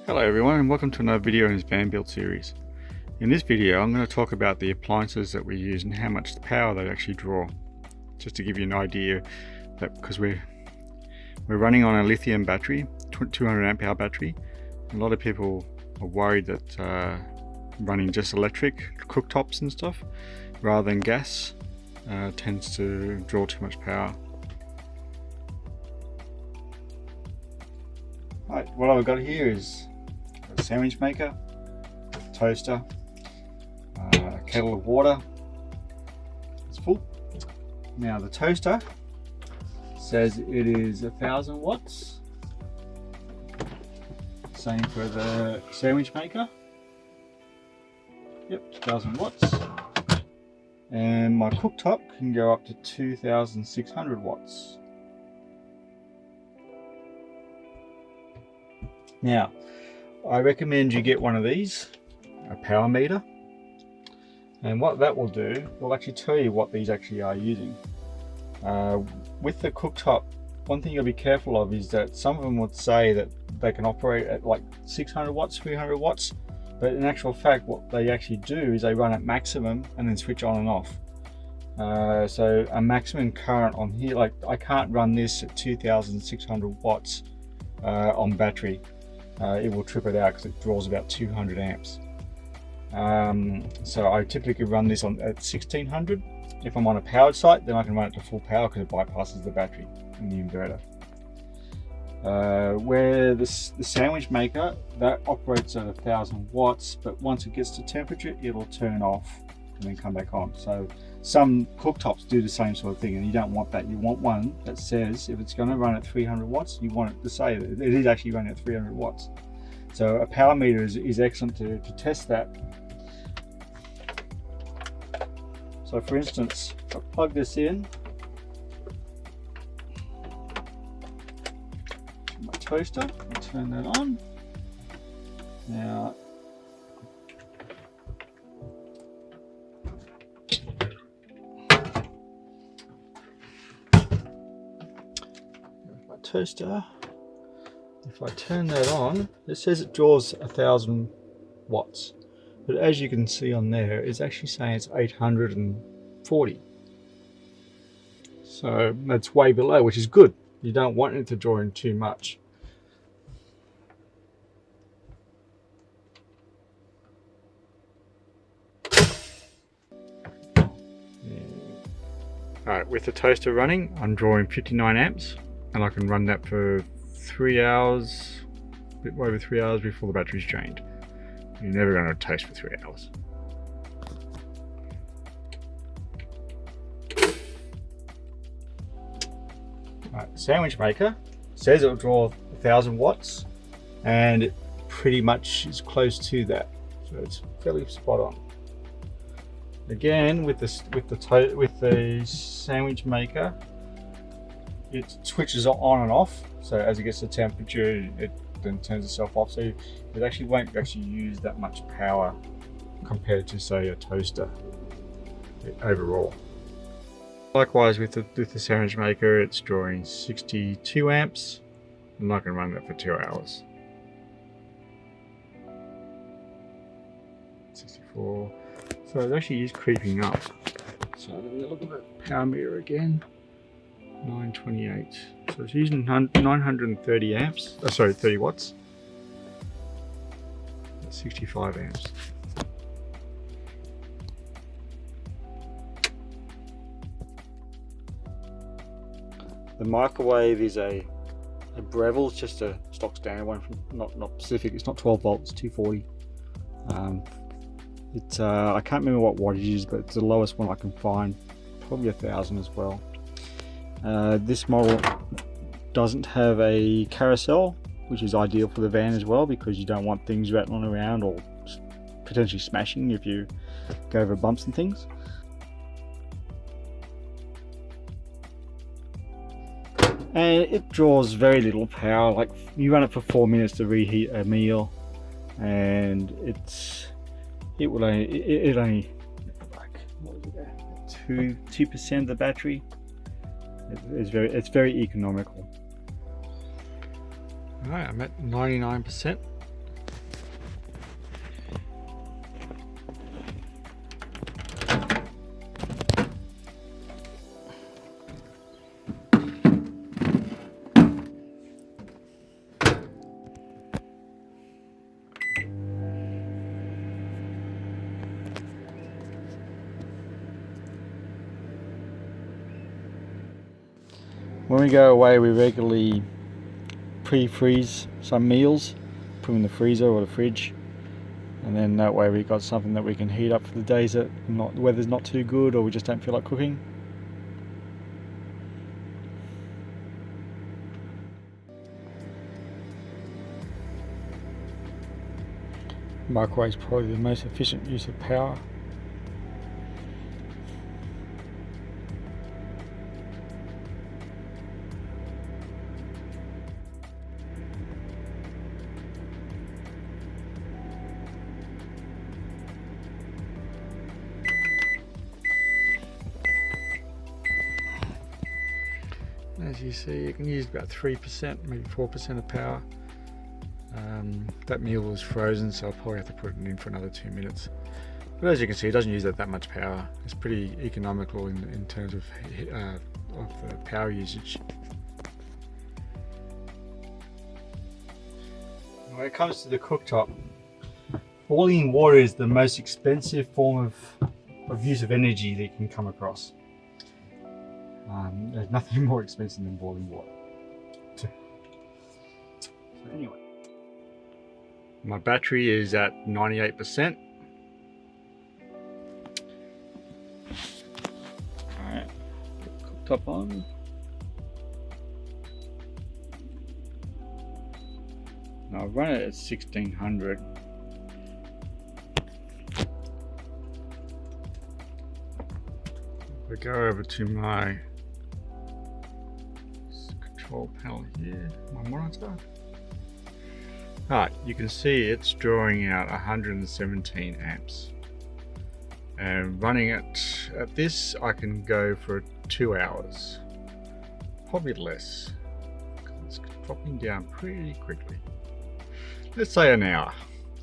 Hello everyone and welcome to another video in this van build series. In this video I'm going to talk about the appliances that we use and how much power they actually draw. Just to give you an idea that because we're running on a lithium battery, 200 amp hour battery, a lot of people are worried that running just electric cooktops and stuff rather than gas tends to draw too much power. Right, what I've got here is a sandwich maker, toaster, a kettle of water. It's full. Now the toaster says it is 1000 watts. Same for the sandwich maker. Yep, 1000 watts. And my cooktop can go up to 2600 watts. Now, I recommend you get one of these, a power meter, and what that will do, will actually tell you what these actually are using. With the cooktop, one thing you'll be careful of is that some of them would say that they can operate at like 600 watts, 300 watts, but in actual fact what they actually do is they run at maximum and then switch on and off. So a maximum current on here, like I can't run this at 2600 watts on battery. It will trip it out because it draws about 200 amps. So I typically run this on at 1600. If I'm on a powered site, then I can run it to full power because it bypasses the battery and the inverter. Where the sandwich maker, that operates at 1000 watts, but once it gets to temperature, it'll turn off and then come back on. So some cooktops do the same sort of thing, and you don't want that. You want one that says if it's going to run at 300 watts, you want it to say that it is actually running at 300 watts. So a power meter is excellent to test that. So for instance, if I plug this in to my toaster and turn that on. Now toaster, if I turn that on, it says it draws 1000 watts, but as you can see on there, it's actually saying it's 840. So that's way below, which is good. You don't want it to draw in too much. Alright, with the toaster running, I'm drawing 59 amps. And I can run that for 3 hours, a bit over 3 hours before the battery's drained. You're never going to toast for 3 hours. Right, sandwich maker says it'll draw 1000 watts, and it pretty much is close to that, so it's fairly spot on. Again, with the sandwich maker, it switches on and off, so as it gets to temperature it then turns itself off, so it actually won't use that much power compared to say a toaster overall. Likewise with the sandwich maker, it's drawing 62 amps and I can run that for 2 hours. 64, so it actually is creeping up. So let me look at the power meter again. 928, so it's using 930 amps, sorry, 30 watts. That's 65 amps. The microwave is a Breville, it's just a stock standard one, from not Pacific. It's not 12 volts, 240. It's I can't remember what wattage it is, but it's the lowest one I can find, probably 1000 as well. This model doesn't have a carousel, which is ideal for the van as well, because you don't want things rattling around or potentially smashing if you go over bumps and things. And it draws very little power, like you run it for 4 minutes to reheat a meal, and it only like, what was it, 2% of the battery. It's very economical. Alright, I'm at 99%. when we go away, we regularly pre-freeze some meals, put them in the freezer or the fridge, and then that way we've got something that we can heat up for the days that the weather's not too good or we just don't feel like cooking. Microwave is probably the most efficient use of power. As you see, you can use about 3%, maybe 4% of power. That meal was frozen, so I'll probably have to put it in for another 2 minutes. But as you can see, it doesn't use that much power. It's pretty economical in terms of the power usage. When it comes to the cooktop, boiling water is the most expensive form of use of energy that you can come across. There's nothing more expensive than boiling water. So anyway, my battery is at 98%. Alright, cooktop on. Now I'll run it at 1600. If I go over to my control panel here, my monitor. Alright, you can see it's drawing out 117 amps. And running it at this, I can go for 2 hours. Probably less. It's dropping down pretty quickly. Let's say an hour.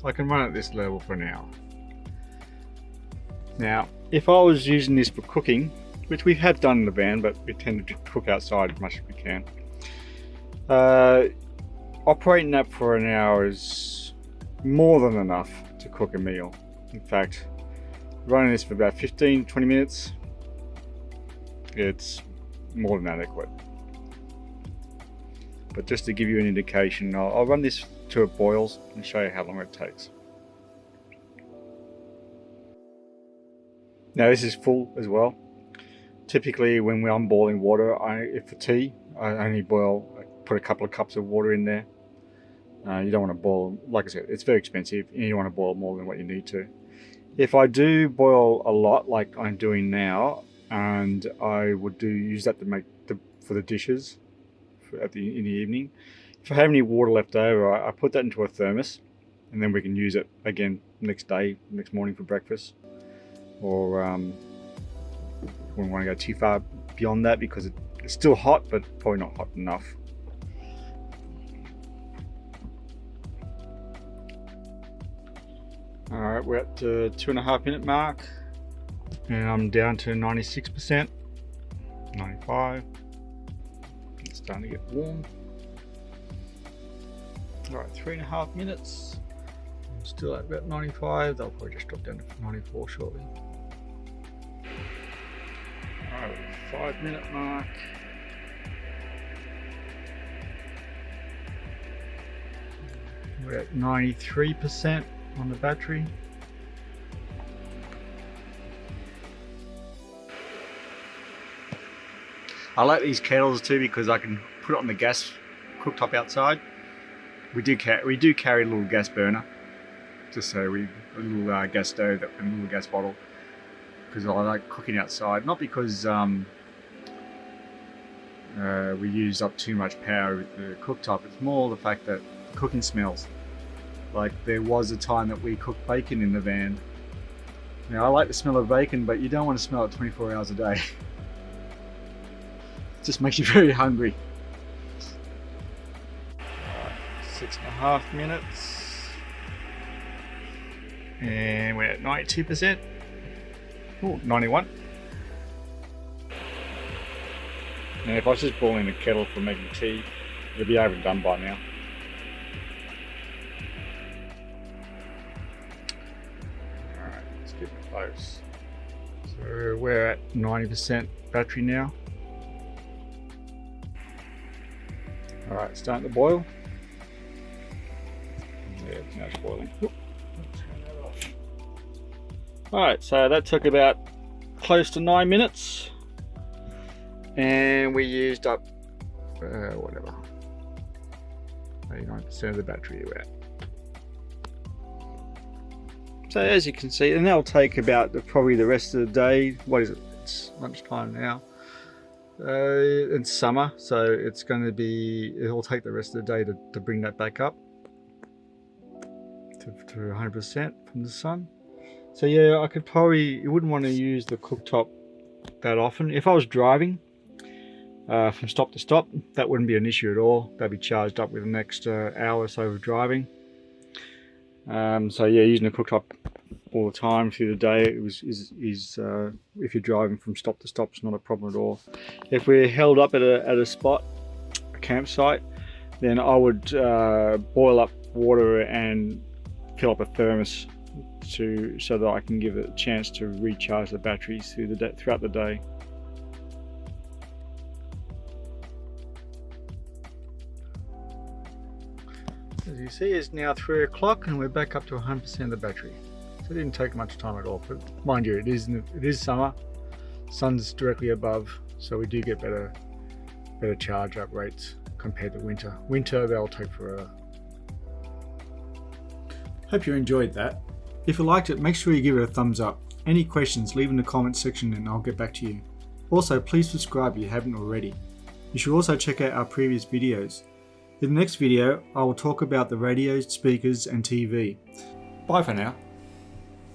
So I can run at this level for an hour. Now, if I was using this for cooking, which we have done in the van, but we tend to cook outside as much as we can. Operating that for an hour is more than enough to cook a meal. In fact, running this for about 15-20 minutes, it's more than adequate. But just to give you an indication, I'll run this till it boils and show you how long it takes. Now this is full as well. Typically when I'm boiling water, if for tea, I only put a couple of cups of water in there. You don't want to boil, like I said, it's very expensive and you don't want to boil more than what you need to. If I do boil a lot like I'm doing now, and I would use that to make for the dishes in the evening. If I have any water left over, I put that into a thermos and then we can use it again next morning for breakfast. Or we wouldn't want to go too far beyond that because it's still hot, but probably not hot enough. Alright, we're at the 2.5 minute mark and I'm down to 96%, 95. It's starting to get warm. Alright, 3.5 minutes. I'm still at about 95. They'll probably just drop down to 94 shortly. Alright, 5 minute mark. We're at 93% on the battery. I like these kettles too because I can put it on the gas cooktop outside. We do carry a little gas burner, just so a little gas stove and a little gas bottle, because I like cooking outside. Not because we use up too much power with the cooktop. It's more the fact that the cooking smells. Like there was a time that we cooked bacon in the van. Now I like the smell of bacon, but you don't want to smell it 24 hours a day. It just makes you very hungry. 6.5 minutes. And we're at 92%. Oh, 91. And if I was just boiling a kettle for making tea, it'd be over and done by now. Alright, let's get close. So we're at 90% battery now. Alright, starting to boil. Yeah, now it's boiling. Alright, so that took about close to 9 minutes. And we used up, whatever, 89% of the battery we're at. So as you can see, and that'll take about probably the rest of the day. What is it? It's lunchtime now. It's summer, so it's going to be, it'll take the rest of the day to bring that back up to 100% from the sun. So yeah, I could probably, you wouldn't want to use the cooktop that often. If I was driving from stop to stop, that wouldn't be an issue at all. They'd be charged up with an extra hour or so of driving. So yeah, using the cooktop all the time through the day if you're driving from stop to stop, it's not a problem at all. If we're held up at a spot, a campsite, then I would boil up water and fill up a thermos so that I can give it a chance to recharge the batteries throughout the day. As you see, it's now 3 o'clock and we're back up to 100% of the battery. So it didn't take much time at all. But mind you, it is summer. Sun's directly above, so we do get better charge up rates compared to winter. Winter, they'll take forever. Hope you enjoyed that. If you liked it, make sure you give it a thumbs up. Any questions, leave in the comments section and I'll get back to you. Also, please subscribe if you haven't already. You should also check out our previous videos. In the next video, I will talk about the radios, speakers and TV. Bye for now.